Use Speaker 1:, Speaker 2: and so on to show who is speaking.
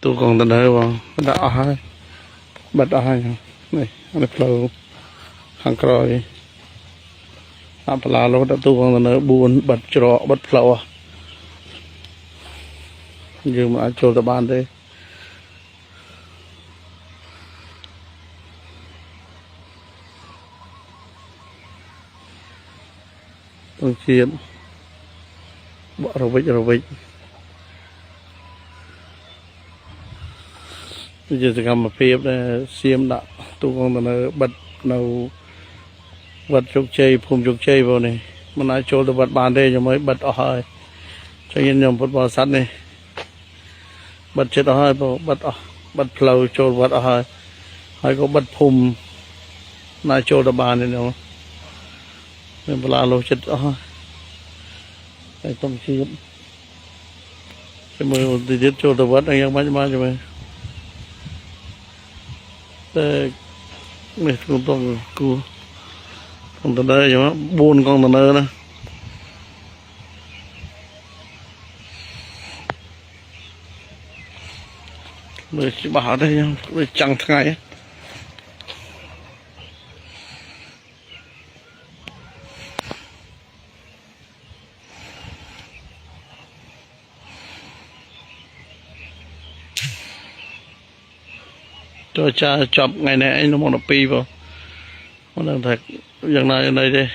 Speaker 1: tôi còn tình hơi vào đã hai bật hai này anh flow hàng còi apa là lúc đó tôi còn tình hơi buồn bật trọ bật flow nhưng mà cho tập ban đâyต้องเชียนบ่เราวิgiờ sẽ làm một phim để xem đã tôi còn là bật nào bật chụp chơi phun chụp chơi vào này mà nói cho tôi bật bàn đây rồi mới bật ở hơi cho nên nhầm bật vào sắt này bật chết ở hơi bật flow cho bật ở hơi hay có bật phun nói cho tôi bàn này nữa nên là lô chết ở hơi cái tông chiếm cái mười thì chết cho tôi bật anh em bán cho mày này con tông cu con tông đây chứ buôn con tông đây nè mới chỉ bảo đây nhá mới chẳng thay cho cha chọc ngày này anh nó một pi vào nó đang thật dạng này ở đây